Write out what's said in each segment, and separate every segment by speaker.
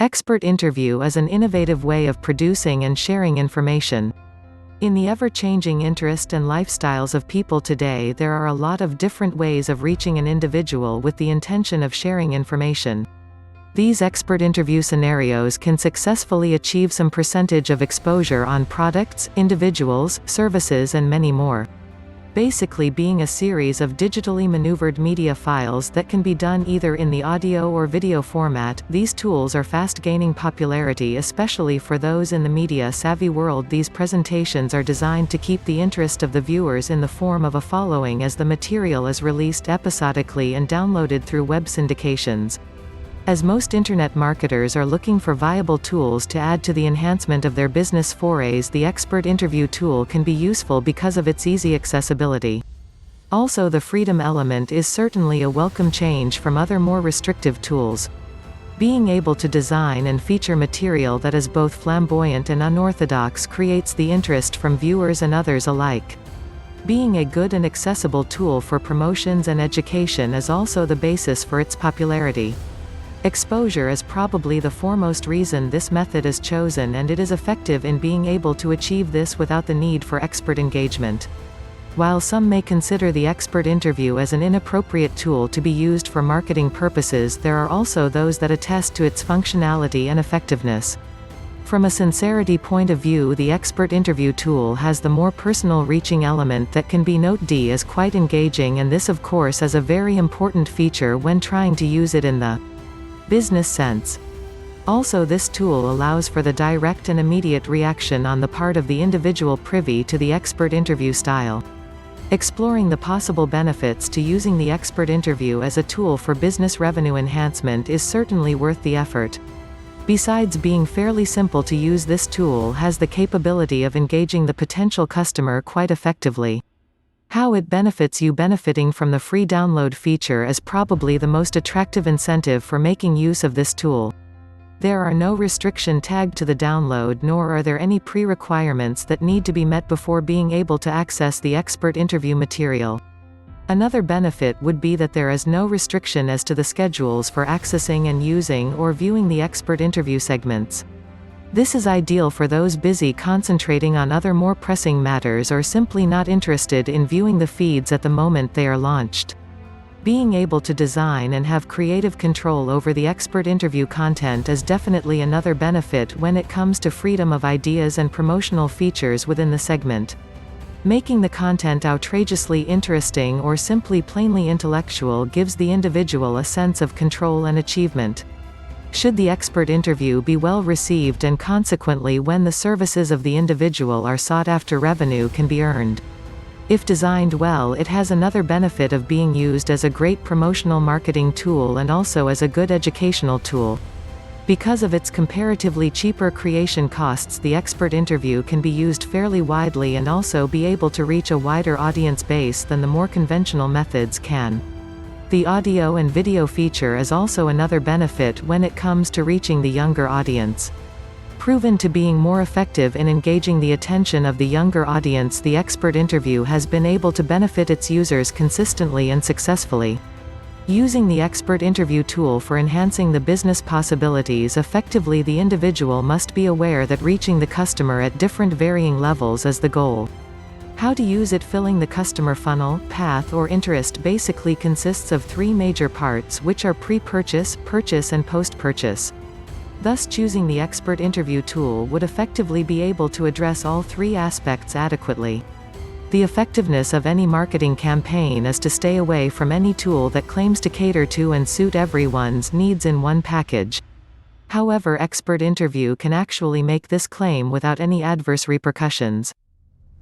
Speaker 1: Expert interview is an innovative way of producing and sharing information. In the ever-changing interest and lifestyles of people today, there are a lot of different ways of reaching an individual with the intention of sharing information. These expert interview scenarios can successfully achieve some percentage of exposure on products, individuals, services, and many more. Basically being a series of digitally maneuvered media files that can be done either in the audio or video format, these tools are fast gaining popularity, especially for those in the media-savvy world. These presentations are designed to keep the interest of the viewers in the form of a following as the material is released episodically and downloaded through web syndications. As most internet marketers are looking for viable tools to add to the enhancement of their business forays, the expert interview tool can be useful because of its easy accessibility. Also, the freedom element is certainly a welcome change from other more restrictive tools. Being able to design and feature material that is both flamboyant and unorthodox creates the interest from viewers and others alike. Being a good and accessible tool for promotions and education is also the basis for its popularity. Exposure is probably the foremost reason this method is chosen, and it is effective in being able to achieve this without the need for expert engagement. While some may consider the expert interview as an inappropriate tool to be used for marketing purposes, there are also those that attest to its functionality and effectiveness. From a sincerity point of view, the expert interview tool has the more personal reaching element that can be noted as quite engaging, and this of course is a very important feature when trying to use it in the business sense. Also, this tool allows for the direct and immediate reaction on the part of the individual privy to the expert interview style. Exploring the possible benefits to using the expert interview as a tool for business revenue enhancement is certainly worth the effort. Besides being fairly simple to use, this tool has the capability of engaging the potential customer quite effectively. How it benefits you. Benefiting from the free download feature is probably the most attractive incentive for making use of this tool. There are no restriction tagged to the download, nor are there any pre-requirements that need to be met before being able to access the expert interview material. Another benefit would be that there is no restriction as to the schedules for accessing and using or viewing the expert interview segments. This is ideal for those busy concentrating on other more pressing matters or simply not interested in viewing the feeds at the moment they are launched. Being able to design and have creative control over the expert interview content is definitely another benefit when it comes to freedom of ideas and promotional features within the segment. Making the content outrageously interesting or simply plainly intellectual gives the individual a sense of control and achievement. Should the expert interview be well received, and consequently when the services of the individual are sought after, revenue can be earned. If designed well, it has another benefit of being used as a great promotional marketing tool and also as a good educational tool. Because of its comparatively cheaper creation costs, the expert interview can be used fairly widely and also be able to reach a wider audience base than the more conventional methods can. The audio and video feature is also another benefit when it comes to reaching the younger audience. Proven to being more effective in engaging the attention of the younger audience, the expert interview has been able to benefit its users consistently and successfully. Using the expert interview tool for enhancing the business possibilities effectively, the individual must be aware that reaching the customer at different varying levels is the goal. How to use it. Filling the customer funnel, path, or interest basically consists of three major parts, which are pre-purchase, purchase, and post-purchase. Thus, choosing the expert interview tool would effectively be able to address all three aspects adequately. The effectiveness of any marketing campaign is to stay away from any tool that claims to cater to and suit everyone's needs in one package. However, expert interview can actually make this claim without any adverse repercussions.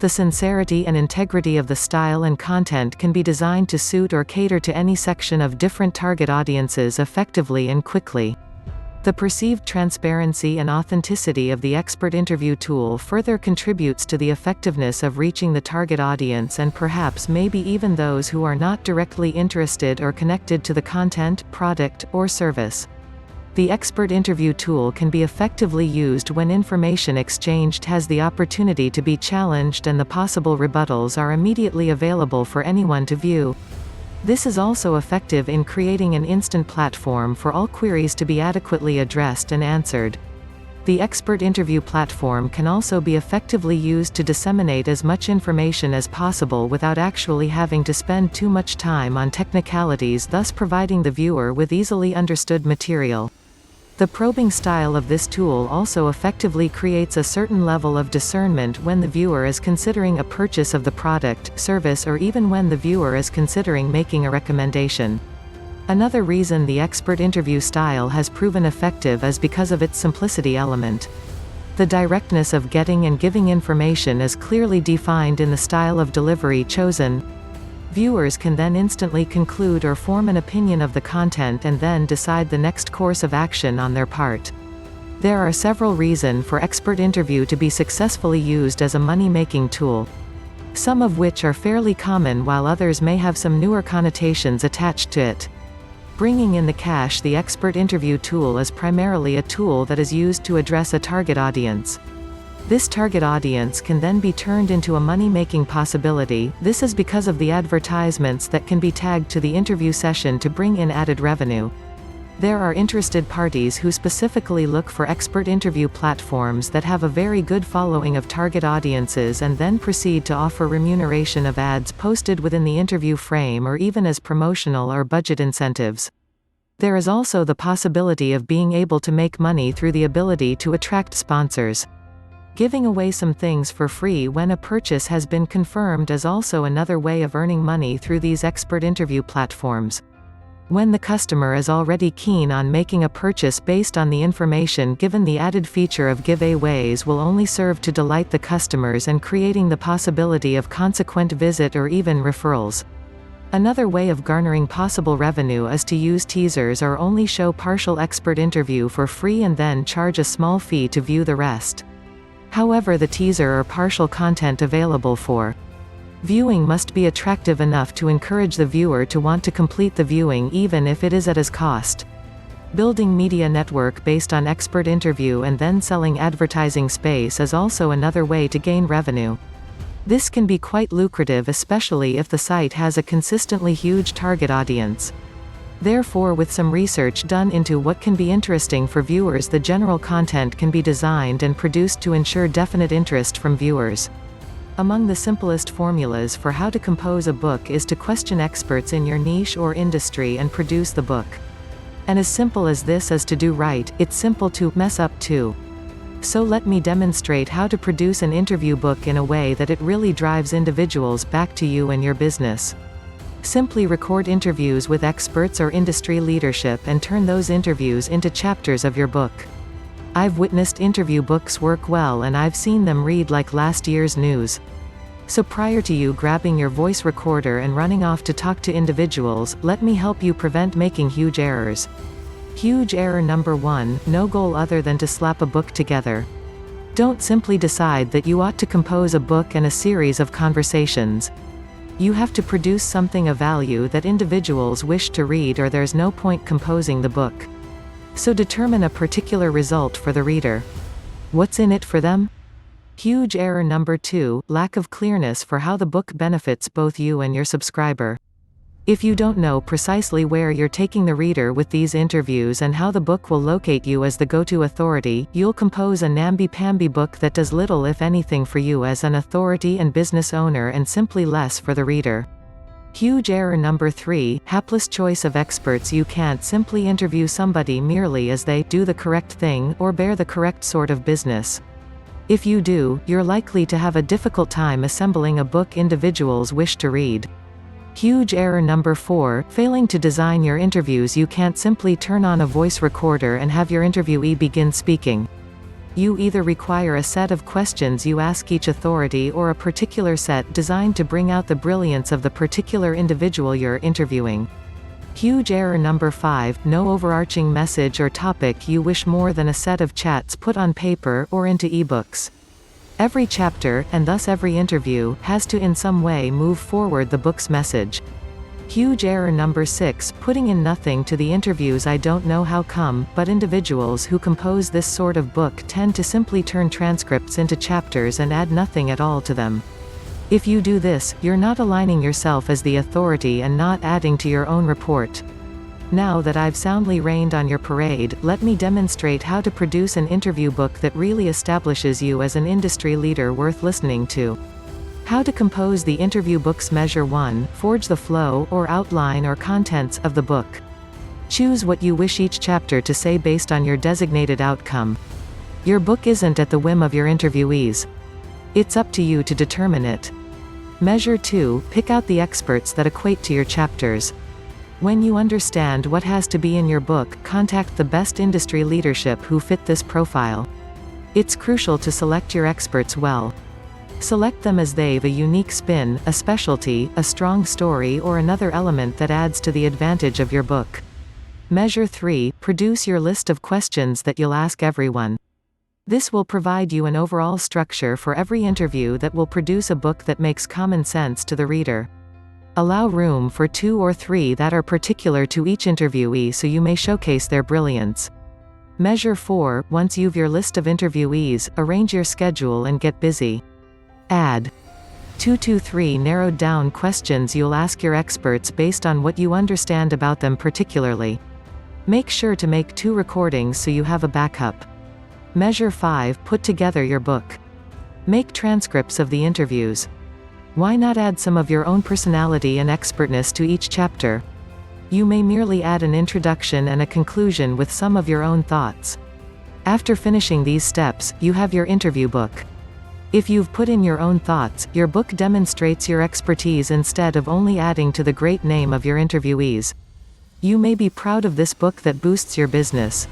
Speaker 1: The sincerity and integrity of the style and content can be designed to suit or cater to any section of different target audiences effectively and quickly. The perceived transparency and authenticity of the expert interview tool further contributes to the effectiveness of reaching the target audience, and perhaps maybe even those who are not directly interested or connected to the content, product, or service. The expert interview tool can be effectively used when information exchanged has the opportunity to be challenged and the possible rebuttals are immediately available for anyone to view. This is also effective in creating an instant platform for all queries to be adequately addressed and answered. The expert interview platform can also be effectively used to disseminate as much information as possible without actually having to spend too much time on technicalities, thus providing the viewer with easily understood material. The probing style of this tool also effectively creates a certain level of discernment when the viewer is considering a purchase of the product, service, or even when the viewer is considering making a recommendation. Another reason the expert interview style has proven effective is because of its simplicity element. The directness of getting and giving information is clearly defined in the style of delivery chosen. Viewers can then instantly conclude or form an opinion of the content and then decide the next course of action on their part. There are several reasons for expert interview to be successfully used as a money-making tool, some of which are fairly common while others may have some newer connotations attached to it. Bringing in the cash. The expert interview tool is primarily a tool that is used to address a target audience. This target audience can then be turned into a money-making possibility. This is because of the advertisements that can be tagged to the interview session to bring in added revenue. There are interested parties who specifically look for expert interview platforms that have a very good following of target audiences and then proceed to offer remuneration of ads posted within the interview frame or even as promotional or budget incentives. There is also the possibility of being able to make money through the ability to attract sponsors. Giving away some things for free when a purchase has been confirmed is also another way of earning money through these expert interview platforms. When the customer is already keen on making a purchase based on the information given, the added feature of giveaways will only serve to delight the customers and creating the possibility of consequent visit or even referrals. Another way of garnering possible revenue is to use teasers or only show partial expert interview for free and then charge a small fee to view the rest. However, the teaser or partial content available for viewing must be attractive enough to encourage the viewer to want to complete the viewing even if it is at its cost. Building media network based on expert interview and then selling advertising space is also another way to gain revenue. This can be quite lucrative, especially if the site has a consistently huge target audience. Therefore, with some research done into what can be interesting for viewers, the general content can be designed and produced to ensure definite interest from viewers. Among the simplest formulas for how to compose a book is to question experts in your niche or industry and produce the book. And as simple as this is to do right, it's simple to mess up too. So let me demonstrate how to produce an interview book in a way that it really drives individuals back to you and your business. Simply record interviews with experts or industry leadership and turn those interviews into chapters of your book. I've witnessed interview books work well, and I've seen them read like last year's news. So prior to you grabbing your voice recorder and running off to talk to individuals, let me help you prevent making huge errors. Huge error number 1, no goal other than to slap a book together. Don't simply decide that you ought to compose a book and a series of conversations. You have to produce something of value that individuals wish to read, or there's no point composing the book. So determine a particular result for the reader. What's in it for them? Huge error number 2, lack of clearness for how the book benefits both you and your subscriber. If you don't know precisely where you're taking the reader with these interviews and how the book will locate you as the go-to authority, you'll compose a namby-pamby book that does little if anything for you as an authority and business owner, and simply less for the reader. Huge error number 3, hapless choice of experts. You can't simply interview somebody merely as they do the correct thing or bear the correct sort of business. If you do, you're likely to have a difficult time assembling a book individuals wish to read. Huge error number 4, failing to design your interviews. You can't simply turn on a voice recorder and have your interviewee begin speaking. You either require a set of questions you ask each authority or a particular set designed to bring out the brilliance of the particular individual you're interviewing. Huge error number 5, no overarching message or topic. You wish more than a set of chats put on paper or into ebooks. Every chapter, and thus every interview, has to in some way move forward the book's message. Huge error number 6, putting in nothing to the interviews. I don't know how come, but individuals who compose this sort of book tend to simply turn transcripts into chapters and add nothing at all to them. If you do this, you're not aligning yourself as the authority and not adding to your own report. Now that I've soundly rained on your parade, let me demonstrate how to produce an interview book that really establishes you as an industry leader worth listening to. How to compose the interview book's Measure 1, forge the flow, or outline or contents, of the book. Choose what you wish each chapter to say based on your designated outcome. Your book isn't at the whim of your interviewees. It's up to you to determine it. Measure 2, pick out the experts that equate to your chapters. When you understand what has to be in your book, contact the best industry leadership who fit this profile. It's crucial to select your experts well. Select them as they've a unique spin, a specialty, a strong story, or another element that adds to the advantage of your book. Measure 3, produce your list of questions that you'll ask everyone. This will provide you an overall structure for every interview that will produce a book that makes common sense to the reader. Allow room for 2 or 3 that are particular to each interviewee so you may showcase their brilliance. Measure 4, once you've your list of interviewees, arrange your schedule and get busy. Add 2 to 3 narrowed down questions you'll ask your experts based on what you understand about them particularly. Make sure to make 2 recordings so you have a backup. Measure 5, put together your book. Make transcripts of the interviews. Why not add some of your own personality and expertness to each chapter? You may merely add an introduction and a conclusion with some of your own thoughts. After finishing these steps, you have your interview book. If you've put in your own thoughts, your book demonstrates your expertise instead of only adding to the great name of your interviewees. You may be proud of this book that boosts your business.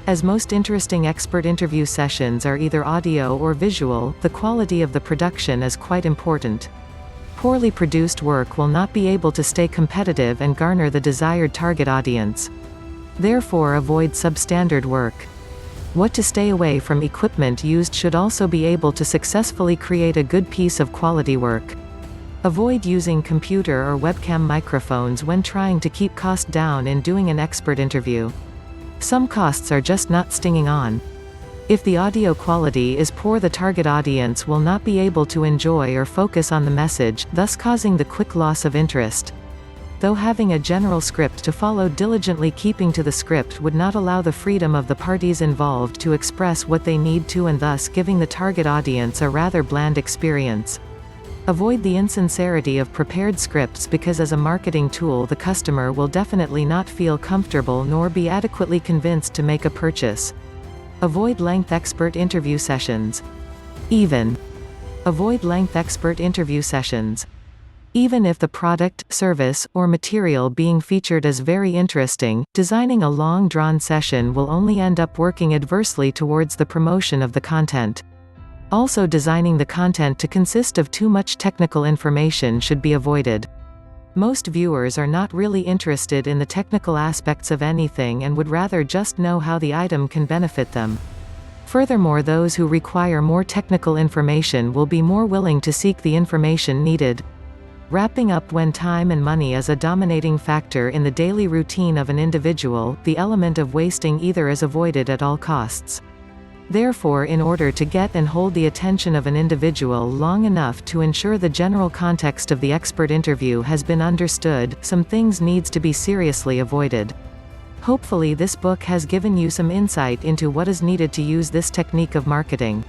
Speaker 1: As most interesting expert interview sessions are either audio or visual, the quality of the production is quite important. Poorly produced work will not be able to stay competitive and garner the desired target audience. Therefore, avoid substandard work. What to stay away from: equipment used should also be able to successfully create a good piece of quality work. Avoid using computer or webcam microphones when trying to keep cost down in doing an expert interview. Some costs are just not stinging on. If the audio quality is poor, the target audience will not be able to enjoy or focus on the message, thus causing the quick loss of interest. Though having a general script to follow, diligently keeping to the script would not allow the freedom of the parties involved to express what they need to, and thus giving the target audience a rather bland experience. Avoid the insincerity of prepared scripts because as a marketing tool the customer will definitely not feel comfortable nor be adequately convinced to make a purchase. Avoid length expert interview sessions. Avoid length expert interview sessions. Even if the product, service, or material being featured is very interesting, designing a long drawn session will only end up working adversely towards the promotion of the content. Also, designing the content to consist of too much technical information should be avoided. Most viewers are not really interested in the technical aspects of anything and would rather just know how the item can benefit them. Furthermore, those who require more technical information will be more willing to seek the information needed. Wrapping up: when time and money is a dominating factor in the daily routine of an individual, the element of wasting either is avoided at all costs. Therefore, in order to get and hold the attention of an individual long enough to ensure the general context of the expert interview has been understood, some things needs to be seriously avoided. Hopefully this book has given you some insight into what is needed to use this technique of marketing.